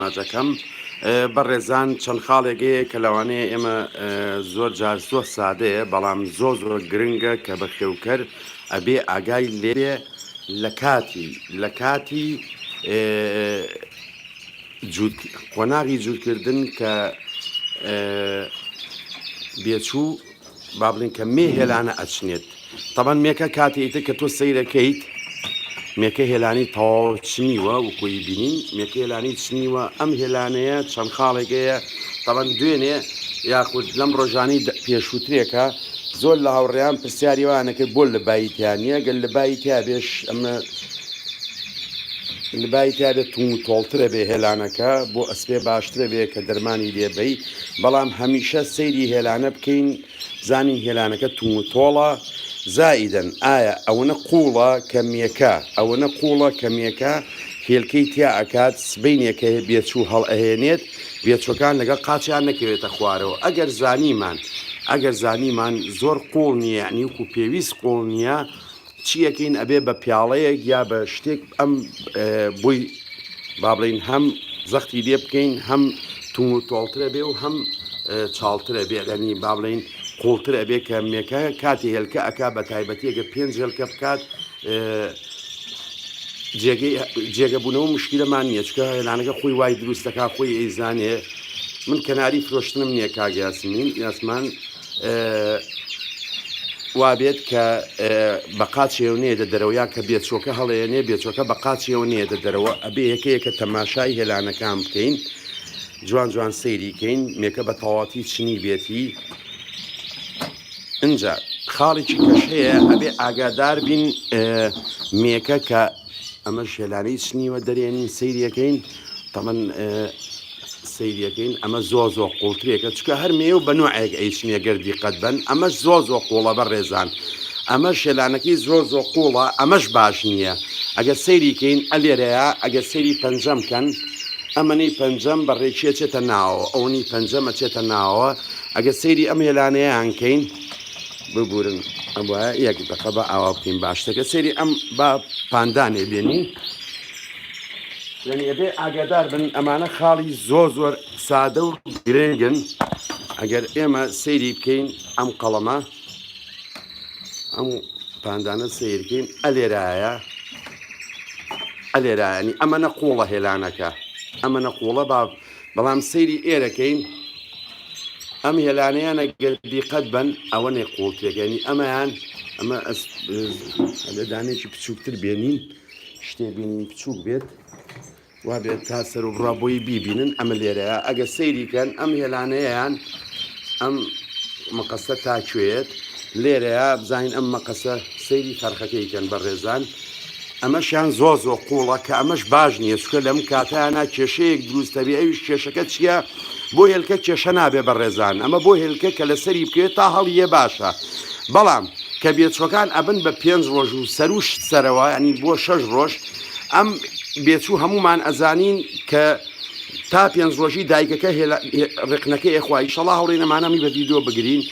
ماجەکەم بەڕێزان چەند خاڵێکەیە کە لەوانەیە ئێمە زۆر جار زۆر سادەیە بەڵام زۆر گرنگە کە بە خێوکەر ئەبێ ئاگای لێرێ لە کاتی قۆناغی جوودکردن کە بێچوو با بڵین کە مێ هێلانە ئەچنێت تەبەن مێکە کاتێتە کە تۆ سەیرەکەیت مێکە هێلانی تەواو چنیوە وکۆی بینین مێکە هێلانی چنیوە ئەم هێلانەیە چەند خاڵێکەیە تەبەن دوێنێ یاخود لەم ڕۆژانی پێشووترێکە زۆر لە هاوڕێیان پرسیاریوانەکە بۆ لە بایتیانە گەل لە بایتیا بێش ئەمە لە بایتیا بێت توم تۆڵترە بێ هێلانەکە بۆ ئەسپێ باشترە بێ کە دەرمانی لێبەی بەڵام هەمیشە سەیری هێلانە بکەین زانین هێلانەکە توم تۆڵە زائیدەن ئایا ئەوەنە قوڵە کەمیەکە ئەوەنە قوڵە کەمیەکە هێلکەی تیا ئەکات سبینێکە بێچوو هەڵ ئەهێنێت بێچۆکان لەگەڵ قاچیان نەکەوێتە خوارەوە ئەگەر زانیمان زۆر قوڵ نییە نیوکو پێویست قوڵ نییە چیەکەین ئەبێ بە پیاڵەیەک یا بە شتێک ئەم بووی با بڵین هەم زەختی لێ بکەین هەم توم و تۆڵترە بێ و هەم چاڵترە بێ لەنی با بڵین قوڵتر ئەبێ کە مێکە کاتی هێلکە ئەکا بە تایبەتیەکە 5 هێلکە بکات جێگەبوونەوە مشکلەمان نییە چکە هێلانەکە خۆی وای دروستەکە خۆی ئەیزانێ من کەناری فرۆشتنم نییە کاگیاسمین یاسمان وابێت کە بە قاچێو نێدە دەرەوە یا کە بێچۆکە هەڵەیەنێ بێچۆکە بە قاچێەوە نێدە دەرەوە ئەبێ یەکەیەکە تەماشای هێلانەکان بکەین جوان جوان سەیریکەین مێکە بە تەواتی چنی بێتی اینجا خاڵێکی کەش هەیە ئەبێ ئاگادار بین مێکە کە ئەمە هێلانەی چنیوە دەرێنین سەیریەکەین تەمەن سەیریەکەین ئەمە زۆ قوڵترێکە چکە هەر مێ و بە نوعێک ئەیچنیە گەردی قەت بن ئەمەش زۆ قوڵە بە ڕێزان ئەمە شێلانەکەی زۆر قوڵە ئەمەش باش نییە ئەگەر سەیریکەین ئەلێرەیە ئەگەر سەیری پەنجەمکەن ئەمەنی پەنجەم بە ڕێکیە چێتە ناوە ئەوەنی پەنجەمە چێتە ناوە ئەگەر سەیری ئەم هێلانەیەیانکەین ببورن ئەوە یەک دقە بە ئاوا بکەین باشتەکە سەیری ئەم با پاندانێ بێنین یعنی ئەبێ ئاگادار بن ئەمانە خاڵی زۆر سادە و گرنگن ئەگەر ئێمە سەیری بکەین ئەم قەڵەمە ئەم پاندانە سیرکەین ئەلێرایانی ئەمە نەقوڵە هێلانەکە ئەمە نەقوڵە بەڵام سەیری ئێرەکەین ئەم هێلانەیانە گەردیقەت بن ئەوە نێ قوڵتێکەنی ئەمەیان ئەمە دانێکی بچووکتر بێنین شتێ بینین بچووک بێت وا بێت تا سەر و ڕابۆی بیبینن ئەمە لێرەیە ئەگە سەیریکەن ئەم هێلانەیەیان ئەم مەقەسە تاکوێت لێرەیە بزانین ئەم مەقەسە سەیری فەرخەکەیکەن بە ڕێزان ئەمەشیان زۆ قوڵە کە ئەمەش باش نییە چکە لەم کاتیانە کێشەیەک دروستە بێ ئەویش کێشەکە چییە بۆ هێلکە کێشە نابێ بە ڕێزان ئەمە بۆ هێلکە کە لە سەری بکرێت تا هەڵیە باشە بەڵام کە بێچۆکان ئەبن بە 5 ڕۆژ و سەروشت سەرەوە ینی بۆ 6 ڕۆژ ئەم بێچوو هەمومان ئەزانین کە تا 5 ڕۆژی دایکەکە ڕێقنەکەی ئێخوای شەڵا هەوڵێنەمانەمی بە ڤیدیۆ بگرین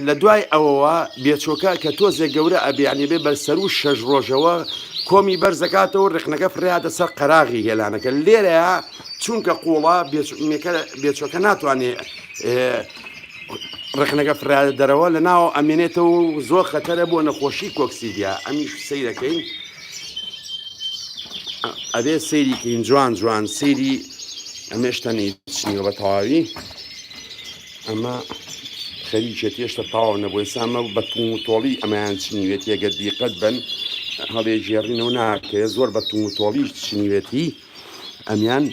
لە دوای ئەوەوە بێچۆکە کە تۆزێک گەورە ئەبیانی بێ بەر سەر و 6 ڕۆژەوە کۆمی بەرزەکاتەوە ڕێقنەکە فریادە سەر قەراغی هێلانەکە لێرەیە چونکە قوڵە بێچۆکە ناتوانێت ڕێقنەکە فرادە دەرەوە لە ناو ئەمێنێتەوە و زۆر خەتەرە بۆ نەخۆشی کۆکسیدیا ئەمیش سەیرەکەین ئەبێ سەیریکەین جوان سەیری ئەمێشتەنی چنیوە بە تەواوی ئەمە خەریکێت هێشتا تەواو نەبووی سامە بە توم و تۆڵی ئەمەیان چنیوێت یەگە دیقەت بن هەڵێ ژێڕینەوە ناکەوێت زۆر بە توم و تۆڵی چنیوێتی ئەمیان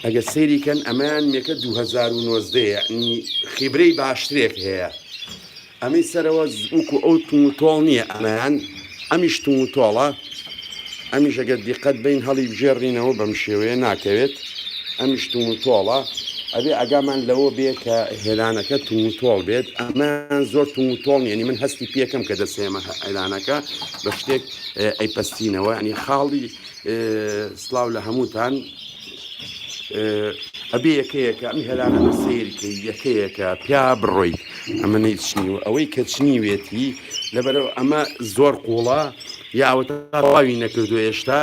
ئەگە سەیریکەن ئەمەیان مێکە 2019 ینی خیبرەی باشترێک هەیە ئەمەی سەرەوە وەکو ئەو توم و تۆڵ نییە ئەمەیان ئەمیش توم و تۆڵە ئەمیش ئەگەر دیقەت بین هەڵی بژێڕینەوە بەم شێوەیە ناکەوێت ئەمیش توم و تۆڵە ئەبێ ئەگامان لەوە بێ کە هێلانەکە توم و تۆڵ بێت ئەمان زۆر توم و تۆڵ ینی من هەستی پێکەم کە دەسێمە هێلانەکە بە شتێک ئەیپەستینەوە ینی خاڵی سلااو لە هەمووتان ئەبێ یەکەیەکە ئەم هێلانە سیرکە یەکەیەکە پیا بڕۆیت ئەمە نەیچنیوە ئەوەی کە چنیوێتی لەبەرەوە ئەمە زۆر قوڵە یا ئەوە تەواوی نەکردو هێشتا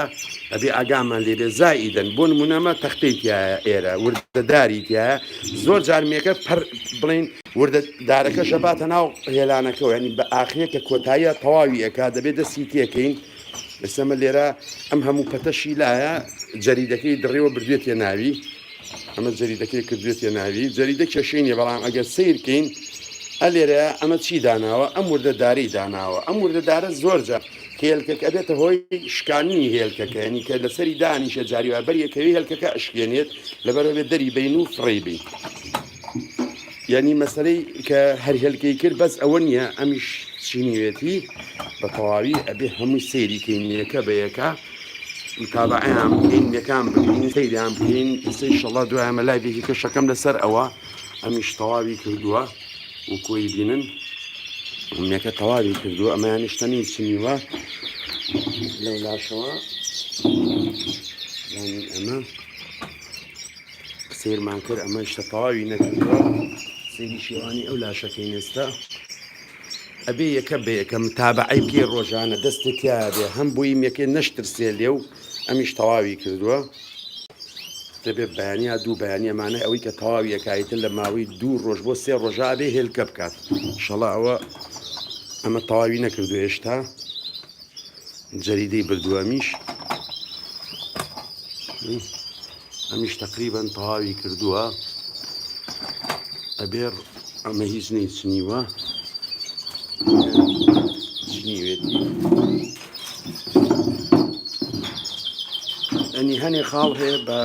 ئەبێ ئاگامان لێبێ زائیدەن بۆ نمونەمە تەختەی تایە ئێرە وردەداری تایە زۆر جارمێکە بڵین وردەدارەکە شەباتە ناو هێلانەکەەوە ینی بە ئاخرێ کە کۆتاییە تەواوی ئەکا دەبێت دەستی تێکەین ئێسەمە لێرە ئەم هەموو پەتەشی لایە جەریدەکەی دڕێوە بردوێتێ ناوی ئەمە جەریدەکەی کردوێتێ ناوی جەریدە کێشەینێ بەڵام ئەگەر سیرکەین ئەلێرە ئەمە چی داناوە ئەم وردەداری داناوە ئەم وردەدارە زۆرجە هێلکەکە ئەبێتە هۆی شکانی هێلکەکە ینی کە لەسەری دانیشە جاریوە بەریەکەوی هێلکەکە ئەشکێنێت لەبەرەوێت دەری بین و فڕی بین ینی مەسلەی کە هەر هێلکەی کرد بەس ئەوە نییە ئەمیش چینیوێتی بە تەواوی ئەبێ هەمووی سەیری کەینیەکە بە یەکە متابعیان بکەین یەکان بکەین سەیریان بکەین ئێستای ئینشەڵڵا دوای ئەمە لایڤێکی کەشەکەم لەسەر ئەوە ئەمیش تەواوی کردووە و کۆی بینن ئەمێکە تەواوی کردووە ئەمەیان نیشتەنی چنیوە لەو لاشەوە ئەمە سێرمان کرد ئەمە شتە تەواوی نەکردووە سێری شێوانی ئەو لاشەکەی نێستا ئەبێ یەکە بێ یەکە متابعی بکێ ڕۆژانە دەستت یابێ هەم بۆی یەکێ نەشترسێ لێ و ئەمیش تەواوی کردووە دەبێت بەیانیا دوو بەیانیەمانە ئەوەی کە تەواوی یەکایتر لە ماوەی دوو ڕۆژ بۆ سێ ڕۆژا بێ هێلکە بکات ئینشەڵڵا ئەوە ئەمە تەواوی نەکردو هێشتا جەریدەی بردووە میش ئەمیش تقریبەن تەواوی کردووە ئەبێر ئەمە هیچ نەیچنیوە چنیوێتی ئەنی هەنێ خاڵ هەیە بە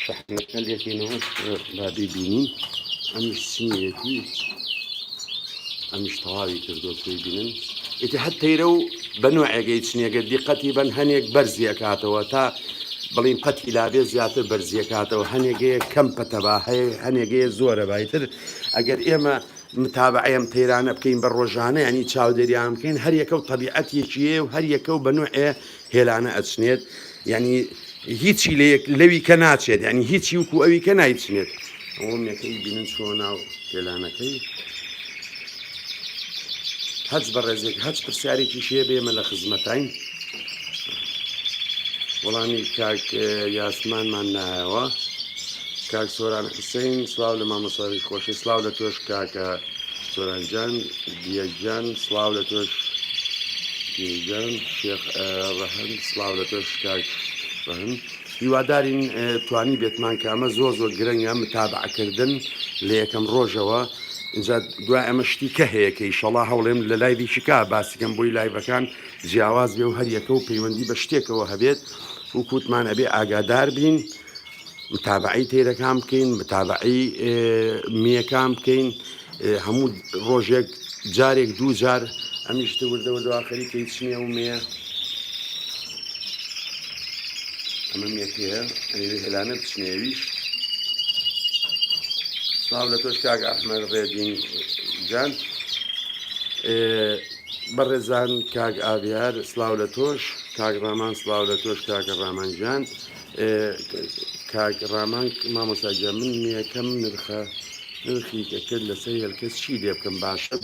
شەحنەکە لێکێنەوە با ببینین ئەمیش چنیوێتی ئەمیش تەواوی کردووە پێی بینن ئێتی هەت تەیرە و بە نوعێگەی چنیەگە دیقەتی بەن هەنێک بەرزیەکاتەوە تا بڵین پەتی لابێ زیاتر بەرزیەکاتەوە هەنێگەیە کەم پەتەبا هەیە هەنێگەیە زۆرە بایتر ئەگەر ئێمە متابعەم تەیرانە بکەین بە ڕۆژانە ینی چاودێریان بکەین هەر یەکە و تەبیعەتێکیە و هەر یەکە و بە نوعێ هێلانە ئەچنێت ینی هیچی لەوی کە ناچێت ینی هیچی وکو ئەوی کە نایچنێت ئەوە مێکەی بینن چۆ ناو هێلانەکەی هەچ بە ڕێزێک هەچ پرسیارێکی شێ بێمە لە خزمەتین وەڵامی کاک یاسمانمان نایەوە کاک سۆران حوسێن سڵاو لە مامۆستای خۆشی سڵاو لە تۆش کاکە سۆرانجان دیەکجان سڵاو لە تۆش دیەکجان شێخ ڕەهەن سڵاو لە تۆش کاک ڕەهەن هیوادارین توانی بێتمان کە ئەمە زۆر گرنگە متابعەکردن لە یەکەم ڕۆژەوە اینجا دوای ئەمە شتی کە هەیە کە ئینشەڵڵا هەوڵێم لە لایڤی شکا باسیکەم بۆی لایڤەکان جیاواز بێ و هەر یەکە و پەیوەندی بە شتێکەوە هەبێت و کووتمان ئەبێ ئاگادار بین متابعی تێرەکان بکەین متابعی میەکان بکەین هەموو ڕۆژێک جارێک دوو جار ئەمیشتە وردەوە دواخەری کەی چنیە و مێ ئەمە مێکەیە هێلانە بچنێویش سڵاو لە تۆش کاک ئەحمەد ڕێدین جان بەڕێزان کاک ئاڤیار سڵاو لە تۆش کاک ڕامان سڵاو لە تۆش کاکە ڕامانجان کاک ڕامان مامۆستاجە من یەکەم نرخی کە کرد لەسەر هێلکەس چی لێ بکەم باشە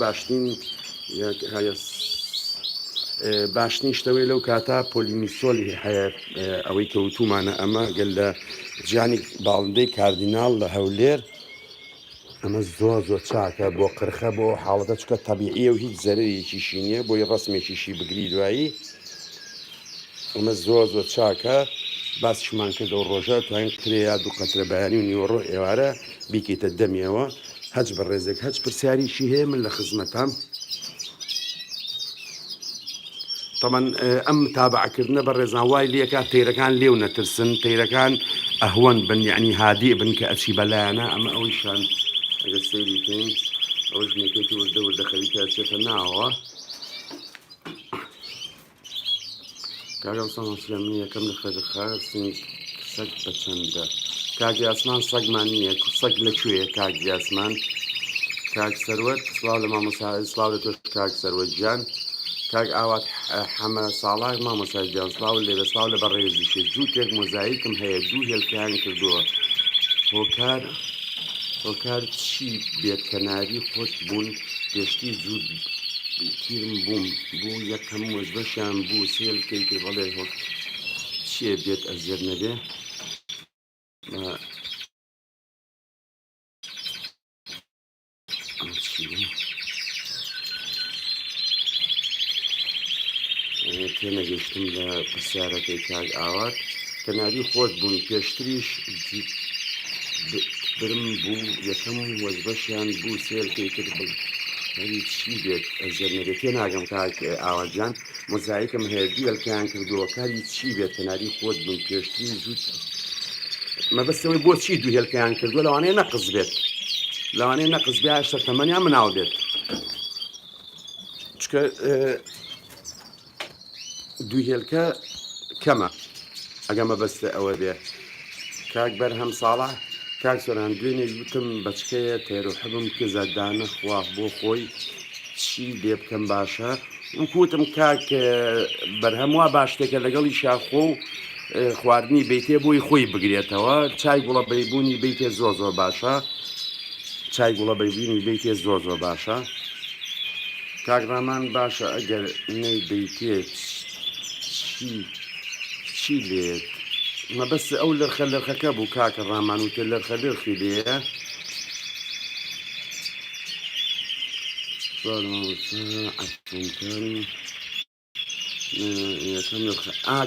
باشترین شتەوەی لەو کاتا پۆلیمیسۆلی هەیە ئەوەی کەوتومانە ئەمە گەل لە جیانی باڵندەی کاردیناڵ لە هەولێر ئەمە زۆر چاکە بۆ قرخە بۆ حاڵەتە چکە تەبیعیە و هیچ زەرەرێکیشی نییە بۆی ڕسمێکیشی بگری دوایی ئەمە زۆر چاکە باسیشمان کردەوە ڕۆژە توانین کرێیا دوو قەترە بەیانی و نیوەڕۆ ئێوارە بیکەیتە دەمیەوە هەچ بە ڕێزێک هەچ پرسیاریشی هەیە من لە خزمەتام طبعا ئەم متابعەکردنە بە ڕێزان وای لێکات تەیرەکان لێو نەترسن تەیرەکان ئەهوەن بن یعنی هادی بن کە ئەچی بەلایەنە ئەمە ئەویشان ئەگەر سەیری بکەین ئەوەش نێکێتی وردەخەوی کاتێتە ناوە کاگەم سەمەسلەم یەکەم لە خەرخەرسنگ سەگ بە چەندە کاک یاسمان سەگمان نییە سەگ لەکوێیە کاک یاسمان کاک سەروەت سڵاو لە مامۆستا سڵاو لە تۆش کاک سەروەت گیان کاک ئاوات حەمە ساڵاک مامۆستای گیان سڵاو لێرە سڵاو لە بەڕێزیشێ جووتێک مۆزاییکم هەیە دوو هێلکەیان کردووە هۆکار چی بێت کە ناوی خۆت بوون پێشتی تیرم بووم بوو یەکەم وەش بەشیان بوو سێلکەی کرد بەڵێ هۆک چیە بێت ئەزێر نەبێ تێنەگەیشتم لە پرسیارەکەی کاک ئاوات کەناری خۆش بوون پێشتریش برم بوو یەکەم وەزبەشیان بوو سێلکەی کرد هەری چی بێت ئەزێر نەبێت تێ ناگەم کاک ئاواتجان مۆزایکم هەیە دیێلکەیان کردووە کاری چی بێت کەناری خۆت بوون پێشتری زوود مەبەستەوەی بۆچی دوو هێلکەیان کردووە لەوانەیە نەقز بێت لەوانەیە نەقز بێ هەشتە تەمەنیان مناو بێت چکە دوو هێلکە کەمە ئەگە مەبەستە ئەوە بێ کاک بەرهەم ساڵح کاک سۆران دوێنێ گوتم بەچکەیە تێرۆحەبم کزەدانە خوا بۆ خۆی چی لێ بکەم باشە وکوتم کاک بەرهەم وا باش شتێکە لەگەڵی شاخۆ و خواردنی بیتێ بۆی خۆی بگرێتەوە چای گوڵە بەیبوونی بیتێ زۆر زۆر باشە چای گوڵە بەیبوونی بیتێ زۆر زۆر باشە کاک ڕامان باشە ئەگەر نەی بیتێ چی لێت مەبەست ئەو لەرخە لەرخەکە بوو کاکە ڕامان وتە لەرخە لەرخی لێە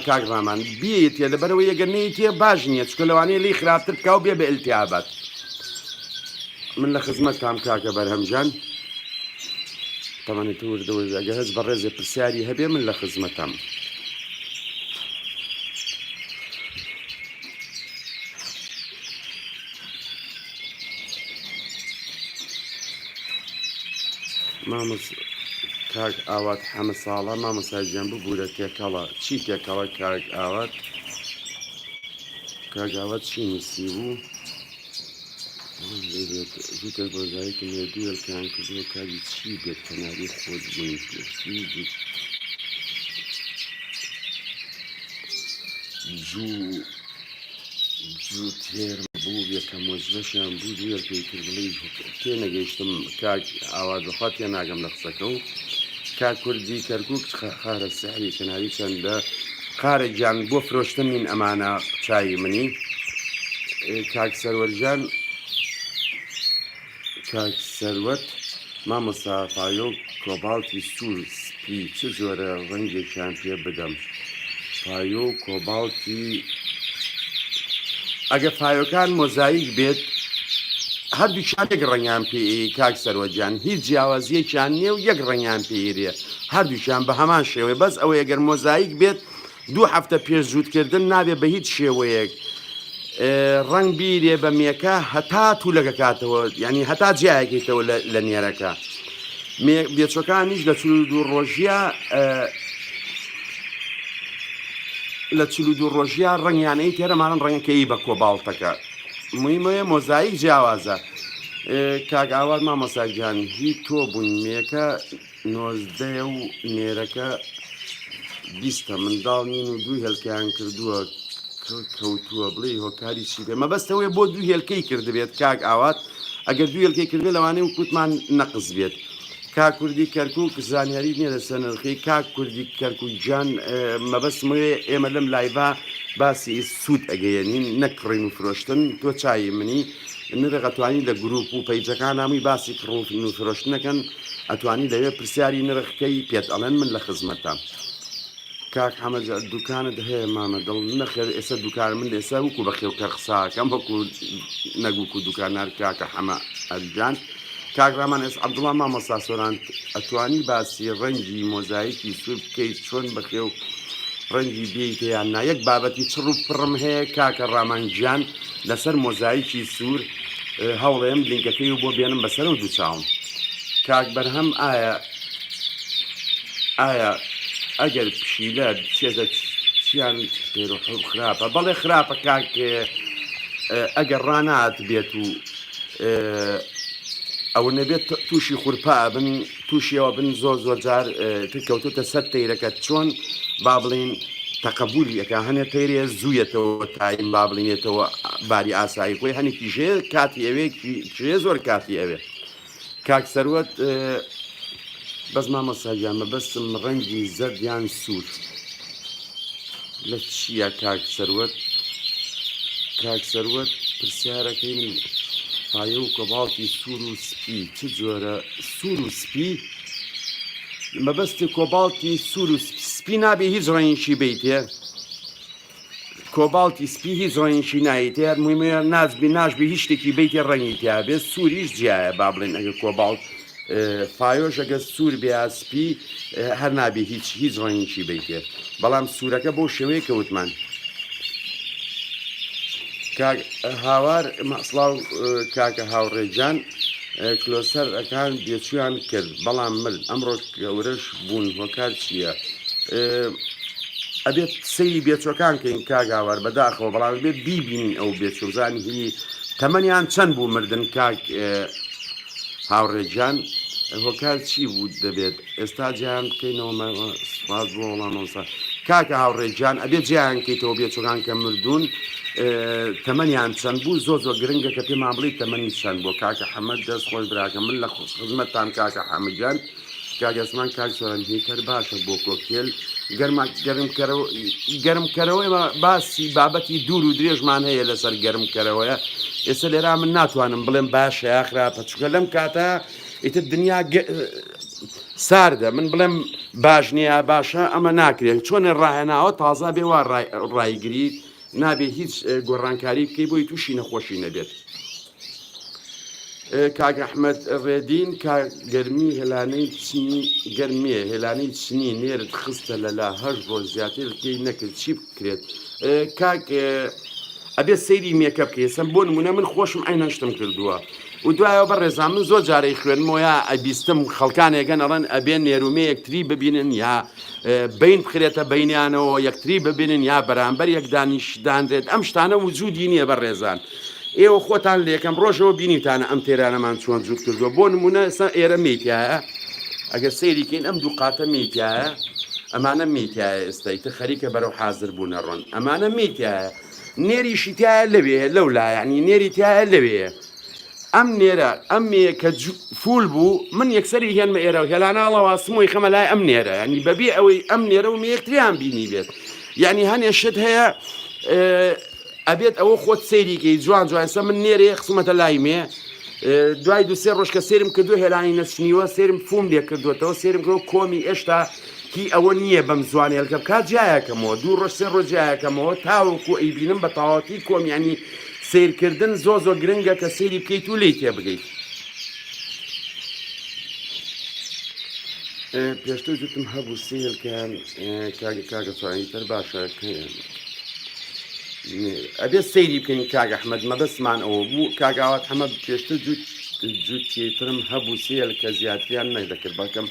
کاک ڕامان بێتێ لەبەرەوەی ئەگەر نەیتێ باش نییە چکە لەوانەیە لی خراپتر بکاو بێ بە ئیلتیابات من لە خزمەتتام کاکە بەرهەمجان تەمەنێت وردەوەی ئەگە هەست بە ڕێزێ پرسیاری هەبێ من لە خزمەتام مامۆس کاک ئاوات حەمە ساڵە مامۆساژیان ببوورە تێکەڵە چی تێکەڵە کاک ئاوات کاک ئاوات چی نووسی بوو زووتە بۆزایکم لێ دوێلکیان کردووە کاری چی بێت کەناری خۆت بووین پێشتی جوو تێرم بوو یەکەم وەزبەشیان بوو دوێلکەی کردڵی تێ نەگەیشتم کاک ئاوات بەخوا تێ ناگەم لە قسەکە و کاک کوردی کەرکووک خارە سەحری کەناری چەندە خارە گیان بۆ فرۆشتنین ئەمانە چای منی کاک سەروەرجان کاک سەروەت مامۆستا فایۆ کۆباڵتی سوور سپی چ جۆرە ڕەنگێکیان پێ بدەم فایۆ کۆباڵتی ئەگە فایۆکان مۆزاییک بێت هەردووچان یەک ڕەنگیان پێ کاک سەروەرجان هیچ جیاوازیەکیان نییە و یەک ڕەنگیان پێیرێ هەردووچان بە هەمان شێوەیە بەس ئەوە ئەگەر مۆزاییک بێت دوو هەفتە پێش زوودکردن نابێت بە هیچ شێوەیەک ڕنگ بیرێ بە مێکە هەتا توولەکە کاتەوە ینی هەتا جیایەکەیتەوە لە نێرەکە بێچەکانیش لە چلو دوو ڕۆژیە لە چلو دوو ڕۆژیە ڕەنگیانەی تێرەمانن ڕەنگەکەی بە کۆباڵتەکە مهمەیە مۆزاییک جیاوازە کاک ئاوات مامۆساگیان هی تۆ بوونمێکە نۆزدەیە و نێرەکە بیستە منداڵ نین و دوو هێلکەیان کردووە کەوتووە بڵێ هۆکاری چی بێ مەبەستەوەی بۆ دوو هێلکەی کردبێت کاک ئاوات ئەگەر دوو هێلکەی کردێ لەوانەیە و کووتمان نەقز بێت کاک کوردی کەرکووک زانیاری نییە لەسەر نرخی کاک کوردی کەرکووکجان مەبەستمەوەی ئێمە لەم لایڤا باسی سوود ئەگەیەنین نەکڕین و فرۆشتن تۆ چای منی نرخ ئەتوانی لە گروپ و پەیجەکان هەمووی باسی کڕین و فرۆشتنەکەن ئەتوانی لەوێ پرسیاری نرخەکەی پێت ئەڵێن من لە خزمەتە کاک حەمەد دوکانت هەیە مامە دڵ نەخێر ئێستا دوکان من ئێستا وەکو بەخێو کەرخساکەم وەکو نەگووکو دوکانار کاکە حەمە ئەلجان کاک ڕامان ئێس عەبدوڵڵا مامۆستا سۆران ئەتوانی باسی ڕەنگی مۆزاییکی سوور بکەیت چۆن بەخێو ڕەنگی بێیتە یان نا یەک بابەتی چڕ و پڕم هەیە کاکە ڕامانگیان لەسەر مۆزاییکی سوور هەوڵێم لینکەکەی و بۆ بێنم بەسەر و دووچاوم کاک بەرهەم ئایا ئەگەر پشیلە چێزە چیان پێرۆحە خراپە بەڵێ خراپە کاک ئەگەر ڕانات بێت و ئەوە نەبێت تووشی خوورپا بن تووشیەوە بن زۆر زۆر جار کەوتوتە سەر تەیرەکەت چۆن با بڵین تەقەبولیەکە هەنێ تەیرێ زوویەتەوە تایم با بڵینێتەوە باری ئاسایی خۆی هەنێکی ژێ کاتی ئەوێ ژێ زۆر کاتی ئەوێ کاک سەروەت بەس مامۆستا مەبەستم ڕەنگی زەرد یان سوور لە چییە کاک سەروەت پرسیارەکەی من پایە و کۆباڵتی سوور و سپی چ جۆرە سوور و سپی مەبەستی کۆباڵتی سوور و سپی نابێ هیچ ڕەنگیشی بیتێ کۆباڵتی سپی هیچ ڕەنگیشی نایەتێ مویمە ناشبی هیچ شتێکی بیتێ ڕەنگی تیا بێت سووریش جیایە با بڵێن ئەگە کۆباڵت فایۆش ئەگە سوور بێ سپی هەر نابێ هیچ ڕەنگیشی بیتێ بەڵام سوورەکە بۆ شێوەیە کەوتمان هاوار مەسڵاو کاکە هاوڕێجان کلۆسەرەکان بێچویان کرد بەڵام مرد ئەمڕۆ گەورەش بوون هۆکار چییە ئەبێت سەیری بێچۆکان کەین کاگاوار بەداخەوە بەڵام بێت بیبینین ئەو بێچۆزانی هی تەمەنیان چەند بوو مردن کاک هاوڕێجان هۆکار چی بوو دەبێت ئێستا جیان بکەینەوە سوپاس بۆ وەڵامەوەسا کاکە هاوڕێجان ئەبێت جیان کەیتەوە بێچۆکان کە مردوون تەمەنیان چەند بوو زۆر گرنگە کە پێمان بڵێ تەمەنی چەند بۆ کاکە حەمەد دەست خۆش براکە من لە خزمەتتان کاکە حەمەدجان کاگەسمان کاک سۆرەنجێکەر باشە بۆ کۆکتێل گەرمکەرەوەی باسی بابەتی دوور و درێژمان هەیە لەسەر گەرمکەرەوەیە ئێستا لێرا من ناتوانم بڵێم باشە یاخرا پەچووکە لەم کاتە ئیتر دنیا ساردە من بڵێم باش نییە باشە ئەمە ناکرێت چۆن ڕاهێناوە تازا بێ وا ڕایگری نابێ هیچ گۆڕانکاری بکەی بۆی تووشی نەخۆشی نەبێت کاک ئەحمەد ڕێدین گەرمی هێلانەی گەرمێ هێلانەی چنی نێرت خستە لەلا هەش ڕۆژ زیاتر پێی نەکرد چی بکرێت کاک ئەبێت سەیری مێکە بکەی سم بۆ نمونە من خۆشم ئەینە شتم کردووە و دوایەوە بە ڕێزان من زۆر جارەی خوێنمەوە ئەبیستم خەڵکانێگەن ئەڵەن ئەبێن نێرومێ یەکتری ببینن یا بین بخرێتە بینیانەوە یەکتری ببینن یا بەرامبەر یەک دانیشدانرێت ئەم شتانە وجودی نییە بە ڕێزان ئێوە خۆتان لە یەکەم ڕۆژەوە بینیتانە ئەم تێرانەمان چۆن جووت کردووە بۆ نمونە ئێستا ئێرە میتایە ئەگەر سەیریکەین ئەم دوو قاتە میتایە ئەمانە میتایە ئێستایتە خەریکە بەرەو حازر بوونە ڕۆن ئەمانە میتایە نێریشی تایە لەوێ لەولا یعنی نێری تایە لەوێ ئەم نێرە ئەم کە فول بوو من یەکسەری هێنمە ئێرە و هێلاناڵەوە سمۆی خەمە لای ئەم نێرە ینی بەبێ ئەوەی ئەم نێرە و یەکتریان بینی بێت یعنی هەنێ شت هەیە ئەبێت ئەوە خۆت سەیریکەی جوان جوانسە من نێرێ خسمەتە لای مێ دوای دو سێ ڕۆژ کە سێرم کردو هێلانی نەچنیوە سێرم فوم لێ کردوێتەوە سێرم کردو کۆمی ئێشتا هی ئەوە نییە بەم زوانێ هەلکە بکات جایەکەمەوە دوو ڕۆژ سێ ڕۆژ جایەکەمەوە تاوەکو ئەیبینم بە تەواوەتی کۆم ینی سیرکردن زۆر گرنگە کە سەیری بکەیت و لێی تێبگەیت پێشتر جوتم هەبوو سێلکەیان کاگە چوانیتر باشە ئەبێت سەیری بکەین کاگ ئەحمەد مەبەستمان ئەوە بوو کاگاوات ئەمە پێشتر جووتێترم هەبوو سێل کە زیاتریان نەدەکرد بەکەم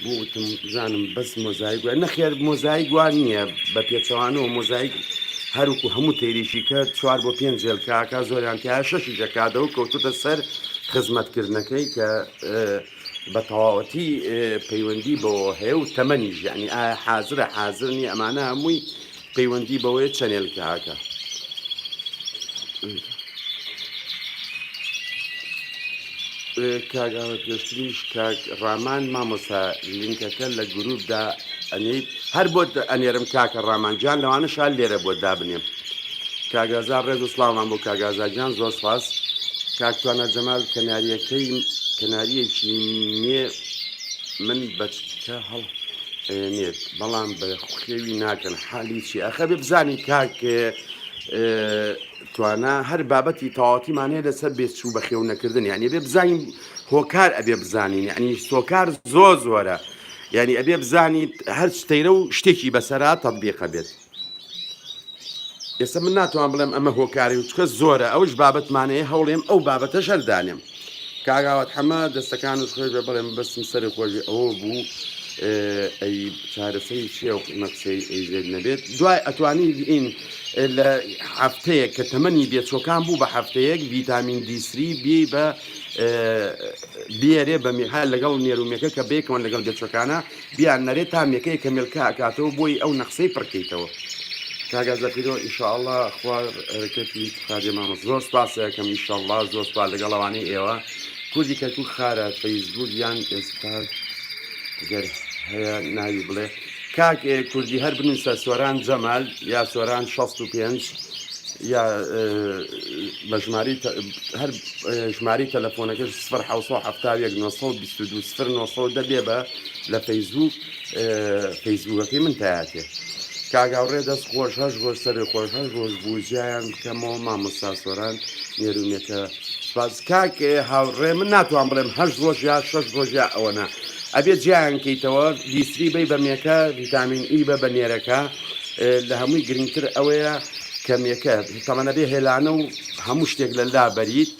بووتم بزانم بەس مۆزایک وە نەخێر مۆزایک وان نییە بە پێچەوانەوە مۆزایک هەروکو هەموو تێریشی کە 4 بۆ 5 جێل کاکە زۆریان تیا 6 دەکاتەوە کەوتوتە سەر خزمەتکردنەکەی کە بە تەواوەتی پەیوەندی بەوە هەیە و تەمەنیش یعنی ئایا حازرە حازرنی ئەمانە هەمووی پەیوەندی بەوەیە چەنێل کاکە کاگاوە پێشتریش کاک ڕامان مامۆستا لینکەکە لە گروپدا ئەنێیت هەر بۆ ئەنێرم کاکە ڕامانجان لەوانە شال لێرە بۆ دابنێم کاگازار ڕێز و سڵاومان بۆ کاگازاجان زۆر سپاس کاکتوانە جەمال کەناریەکی مێ من بەچکە هەڵ نێت بەڵام بە خوێوی ناکەن حالی چی ئەخە بێ بزانین کاک توانە هەر بابەتی تەواوەتیمانەیە لەسەر بێچوو بە خێو نەکردن یعنی ئەبێ بزانین هۆکار ئەبێ بزانین یعنی هۆکار زۆرە یعنی ئەبێ بزانیت هەر شتەیرە و شتێکی بەسەرا تەطبیقە بێت ئێستا من ناتوان بڵێم ئەمە هۆکاری و چکە زۆرە ئەوش بابەتمانەیە هەوڵێم ئەو بابەتەش هەردانێم کاگاوات هەمە دەستەکانت خۆی بێ بڵێم بەستم سەری خۆشی ئەوە بوو ئەی چارەسەری چیە و مەقسەی ئەیزێت نەبێت دوای ئەتوانی ئین لە هەفتەیەک کە تەمەنی بێچۆکان بوو بە هەفتەیەک ڤیتامین دیسری بێ بە بێرێ بە میحال لەگەڵ نێرومێکە کە بێکەوە لەگەڵ بێچۆکانە بیان نەرێت تا مێکەیە کە مێلکە ئاکاتەوە بۆی ئەو نەخسەی پڕکەیتەوە کاگازەپیرۆ ئینشاءڵڵا خوا ڕێکەتی خادێ مامۆس زۆر سپاس یەکەم ئینشاءڵڵا زۆر سوپاس لەگەڵ ئەوانەی ئێوە کوردی کەرکوو خارە فەیسبوک یان ئێستا ئەگەر هەیە ناوی بڵێ کاک کوردی هەر بنووسە سۆران جەمال یا سۆران 65 یا بە ژماری هەر ژماری تەلەفۆنەکەش 1970 دەبێ بە لە فەیسبووکەکەی من تایاتێ کاگاوڕێ دەست خۆش هەش ڕۆژ سەری خۆش هەش ڕۆژ بووجیان بکەمەوە مامۆستا سۆران نێرومێکە سپاس کاک هاوڕێ من ناتوان بڵێم هەش ڕۆژ یا 6 ڕۆژ یا ئەوەنە ئەبێت جیان کەیتەوە دیسری بی بە مێکە ڤیتامین ئی بە نێرەکە لە هەمووی گرنگتر ئەوەیە کە مێکە تەمەنە بێ هێلانە و هەموو شتێک لە لا بەریت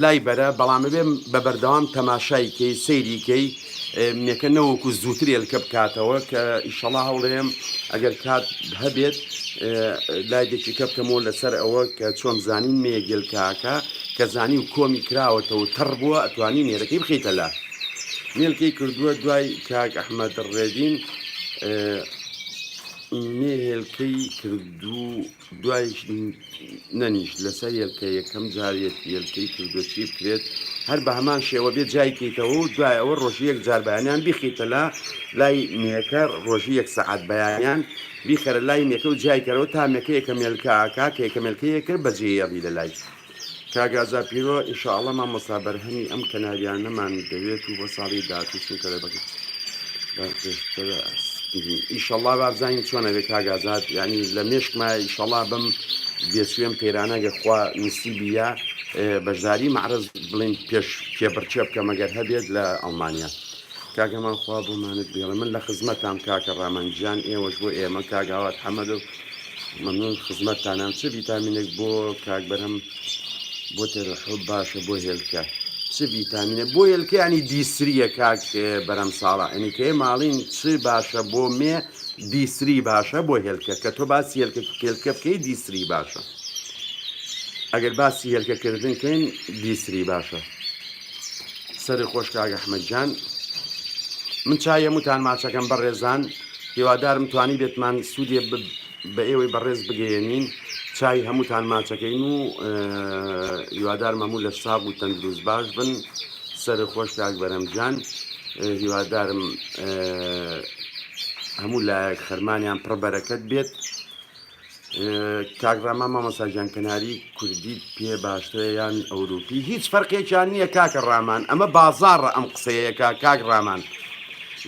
لای بەرە بەڵامە بێ بە بەردەوام تەماشایکەی سەیریکەی مێکە نەوەکو زووتر هێلکە بکاتەوە کە ئیشەڵا هەوڵێم ئەگەر کات هەبێت لای دێکیکە بکەمەوە لەسەر ئەوە کە چۆن زانین مێگەلکاکە کە زانی و کۆمی کراوەتەوە تەڕ بووە ئەتوانی نێرەکەی بخیتە لا مێلکەی کردووە دوای کاک ئەحمەد ڕێدین مێهێلکەی کردو دوای نەنیشت لەسەر هێلکە یەکەم جارێت هێلکەی کردو چی بکرێت هەر بە هەمان شێوە بێت جایکەیتەوە و دوای ئەوە ڕۆژی یەک جار بەیانیان بیخیتە لا لای مێکە ڕۆژی 1 سەعات بەیانیان بیخەرە لای مێکە و جایکەرەوە تا مێکە یەکە مێلکەکە کە یەکە مێلکەیە کرد بەجێیەبی لە لای کاگازا پیرۆ ئینشاءڵڵا مامۆستا بەرهەمی ئەم کەناریانەمان دەوێت و بۆ ساڵی داهاتوو کەرە بکەیت ئیشەڵڵا بابزانین چۆنەوێت کاگازات یعنی لە مێشکمە ئیشەڵڵا بم بێسوێم پەیرانەگە خوا نسیبیە بەشداری معرز بڵین پێبڕچێ بکەم ئەگەر هەبێت لە ئەڵمانیا کاگەمان خوا بۆمانت بێڵێ من لە خزمەتام کاکە ڕامەنجیان ئێوەش بۆ ئێمە کاگاوات حەمەد و مەمنون خزمەتتانان چ ڤیتامینێک بۆ کاک بەرهەم بۆ تێرەحۆ باشە بۆ هێلکە چ ڤیتامینە بۆ هێلکە ینی دیسریە کاک بەرەم ساڵە ئەنی کە ماڵین چ باشە بۆ مێ دیسری باشە بۆ هێلکە کە تۆ باسی هێلکە بکەی دیسری باشە ئەگەر باسی هێلکەکردنکەین دیسری باشە سەری خۆش کاک ئەحمەدجان من چای هەمووتان ماچەکەم بەڕێزان هیوادارم توانی بێتمان سوودێ بە ئێوەی بەڕێز بگەێنین چای هەمووتان ماچەکەین و هیوادارم هەموو لە ساغ و تەندروست باش بن سەری خۆش کاک بەرەمجان هیوادارم هەموو لایەک خەرمانیان پڕ بەرەکەت بێت کاکڕاما مامۆستاجان کەناری کوردی پێ باشترە یان ئەوروپی هیچ فەرقێکیان نییە کاکە ڕامان ئەمە بازاڕە ئەم قسەیەکە کاک ڕامان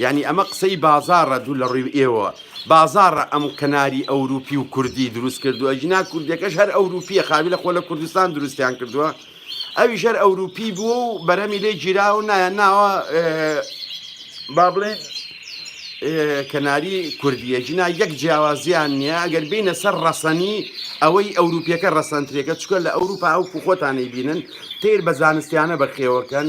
یعنی ئەمە قسەی بازاڕە دوو لە ڕووی ئێوە بازاڕە ئەم کەناری ئەوروپی و کوردی دروست کردووە ژنا کوردەکەش هەر ئەوروپیە خاوی لە خۆ لە کوردستان دروستیان کردووە ئەویش هەر ئەوروپی بووە و بەرەمی لێ گیرا و نایەن ناوە با بڵێن کەناری کوردیە ژنا یەک جیاوازیان نییە ئەگەر بینە سەر ڕەسەنی ئەوەی ئەوروپیەکە ڕەسەنترێکە چکە لە ئەوروپا ئەو خۆتانەی بینن تیر بە زانستیانە بەخێوەکەن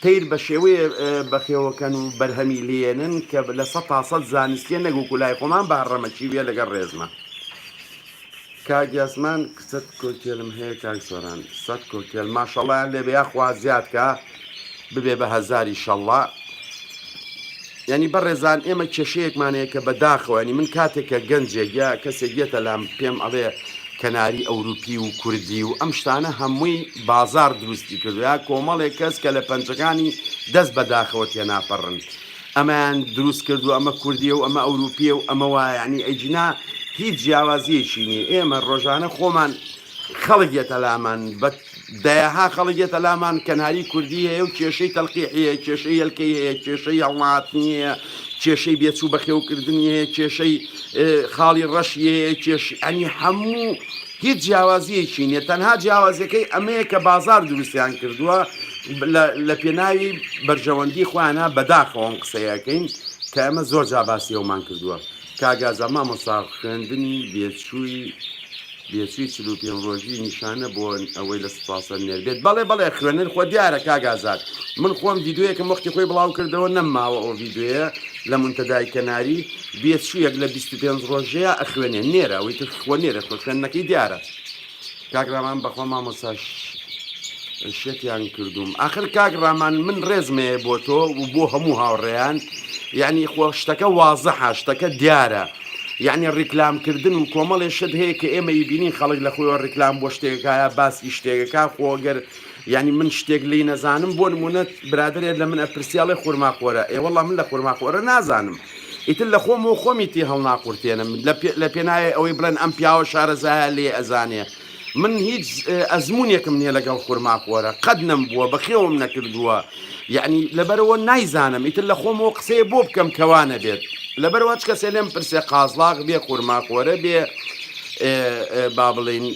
تیر بە شێوەیە بەخێوەکەن و بەرهەمی لێنن کە لە 100 زانستیە نەگوکو لای خۆمان بە هەڕەمەچی بێ لەگەڵ ڕێزمە کاگیاسمان سەد کۆکتێلم هەیە کاک سۆران 100 کۆکتێل ماشەڵڵایان لێ بەیا خوا زیادکە ببێ بە هەزاری شەڵڵا ینی بەڕێزان ئێمە کێشەیەکمانەیە کە بەداخەوە ینی من کاتێککە گەنجێک یا کەسێک گێتە لام پێم ئەڵێ کەناری ئەوروپی و کوردی و ئەم شتانە هەمووی بازار دروستی کردویا کۆمەڵێک کەس کە لە پەنجەکانی دەست بەداخەوە تێناپەڕن ئەمەیان دروست کردو ئەمە کوردیە و ئەمە ئەوروپیە و ئەمە وایە ینی ئەیجنا هیچ جیاوازیەکی نیە ئێمە ڕۆژانە خۆمان خەڵکێتە لامان بە دەیەها خەڵکێتە لامان کەناری کوردی هەیە و کێشەی تەلقیحەیە کێشەی هێلکەی هەیە کێشەی هەڵماتنی هەیە کێشەی بێچوو بەخێوکردنی هەیە کێشەی خاڵی ڕەشی هەیە ئەنی هەموو هیچ جیاوازیەکی نیە تەنها جیاوازەکەی ئەمەیە کە بازار دروستیان کردووە لە پێناوی بەرژەوەندی خۆیانە بەداخەوەم قسەیەکەین کە ئەمە زۆر جا باسیەوەمان کردووە کاگازە مامۆستا خوێندنی بێچووی 45 ڕۆژی نیشانە بۆ ئەوەی لە سوپاسە نێر بێت بەڵێ خوێنن خۆ دیارە کاگازات من خۆم ڤیددیوەکەم وەختی خۆی بڵاو کردەوە نەماوە ئەو ڤیددیوەیە لە منتەدای کەناری بێچوویەک لە 25 ڕۆژەیە ئەخوێنێ نێرە ئەوەی تر خۆ نێرە خوێندنەکەی دیارە کاگرامان بەخۆ مامۆستا شتیان کردوم ئاخر کاگرامان من ڕێزمەیە بۆ تۆ و بۆ هەموو هاوڕێیان یعنی خۆ شتەکە وازەحە شتەکە دیارە یعنی ڕیکلامکردن و کۆمەڵێ شت هەیە کە ئێمە یبینین خەڵک لە خۆی ڕیکلام بۆ شتێکەکە باسی شتێکەکە خۆگەر ینی من شتێک لی نەزانم بۆ نمونە برادرێت لە من ئەپرسیاڵی خورماخۆرە ئێوەڵا من لە خورماخۆرە نازانم ئیتر لە خۆم و خۆمیتی هەڵ ناقورتێنم لە پێنایە ئەوەی بڵێن ئەم پیاوە شارەزایە لێ ئەزانێ من هیچ ئەزمونێکم نییە لەگەڵ خورماخۆرە قەت نەم بووە بەخێوم نەکردووە یعنی لەبەرەوە نایزانم ئیتر لە خۆمەوە قسەیە بۆ بکەم کەوانە بێت لەبەرەوە چ کەسێ لێم پرسێ قازلاق بێ خورماخۆرە بێ با بڵین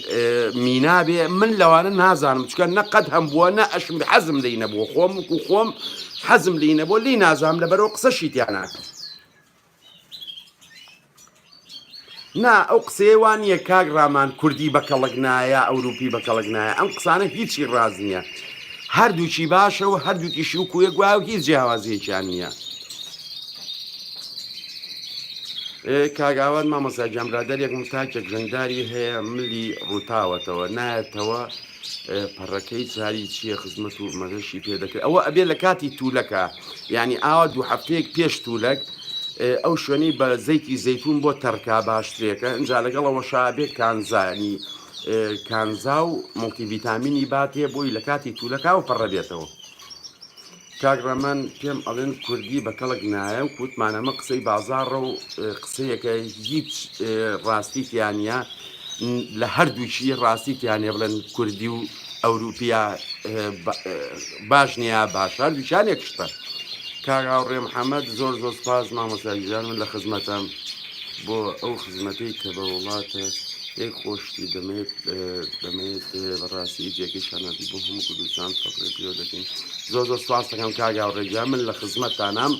مینا بێ من لەوانە نازانم چکە نەقەت هەم بووە نە ئەشم حەزم لی نەبووە خۆم و خۆم حەزم لی نەبووە لی نازانم لەبەرەوە قسەشی تیان ناکەم نا ئەو قسەیەوان نیە کاک ڕامان کوردی بەکەڵک نایە ئەوروپی بەکەڵک نایە ئەم قسانە هیچی ڕاز نییە هەردووچی باشە و هەردووکیشی و کوێ گویا و هیچ جیاوازیەکیان نییە کاگاوات مامۆستا جەمرادەرێک مستاکێک ژەنداری هەیە ملی ڕووتاوەتەوە نایەتەوە پەڕەکەی چاری چییە خزمەت و مەدەشی پێدەکرد ئەوە ئەبێ لە کاتی توولەکە یعنی ئاوا دوو هەفتەیەک پێش توولەک ئەو شوێنەی بە زەیتی زەیتون بۆ تەرکا باشترێکە ئەجا لەگەڵەوە شابێت کانزانی کانزا و مڵتیڤیتامینی باتێ بۆی لە کاتی توولەکە و پەڕە بێتەوە کاگڕەمان پێم ئەڵێن کوردی بەکەڵک نایە و کووتمانەمە قسەی بازاڕە و قسەیەکە هیچ ڕاستیتیانە لە هەردووچی ڕاستیتیانێ بڵێن کوردی و ئەوروپیا باش نییە باشە دووچانێک شتە کاگاوڕێ محەممەد زۆر زۆر سپاس مامۆستاگیزان من لە خزمەتم بۆ ئەو خزمەتەی کە بە وڵاتە یەک خۆشتی دەمێت بەڕاستی جێکی شانەتی بۆ هەموو کوردستان فەقڕی پێوە دەکەین زۆر زۆر سپاس دەکەم کاگاوڕێگیان من لە خزمەتتانام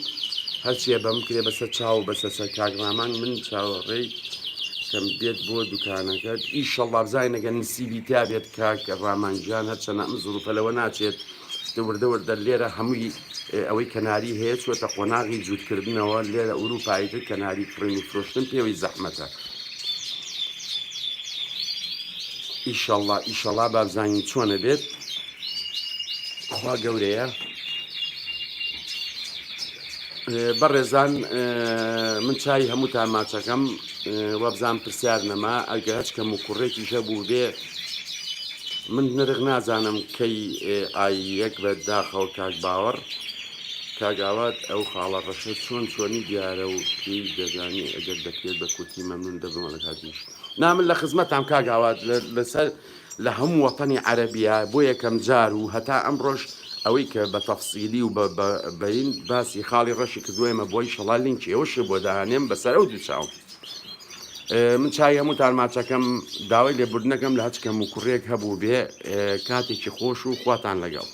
هەرچیە بەم کرێ بەسەر چاو بەسەر کاگڕامان من چاوەڕێی کەم بێت بۆ دوکانەکەت ئیشەڵڵا بزای نەگەن نسیبی تا بێت کاکە ڕامانجیان هەرچەنە ئەم زوروپەلەوە ناچێت وردەوردە لێرە هەمووی ئەوەی کەناری هەیە چۆتە قۆناغی جووتکردنەوە لێرە ئەوروپایتر کەناری کڕین و فرۆشتن پێوەی زەحمەتە ئیشەڵڵا با بزانین چۆنە بێت خوا گەورەیە بەڕێزان من چای هەمووتان ماچەکەم وەبزان پرسیار نەما ئەگە هەچ کەم و کوڕێکیشە بوو بێ من نرخ نازانم کەی ئایەک بە داخەوە کاک باوەڕ کاگاوات ئەو خاڵە ڕەشە چۆنی دیارە و پێی دەزانی ئەگەر دەکرێت بە کورتی مەمنون دەبمە لە کاتیش نامن لە خزمەتام کاگاوات لەسەر لە هەموو وەتەنی عەرەبیە بۆ یەکەم جار و هەتا ئەمڕۆژ ئەوەی کە بە تەفسیلی و بەین باسی خاڵی ڕەشی کردوێمە بۆی شەڵا لینکی ئەوەش بۆ داهانێم بەسەر ئەو دوو چاوم من چای هەموو تارماچەکەم داوای لێبوردنەکەم لە هەچکەم و کوڕێک هەبوو بێ کاتێکی خۆش و خواتان لەگەڵ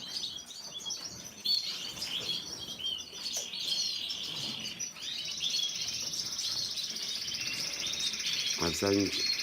I'm saying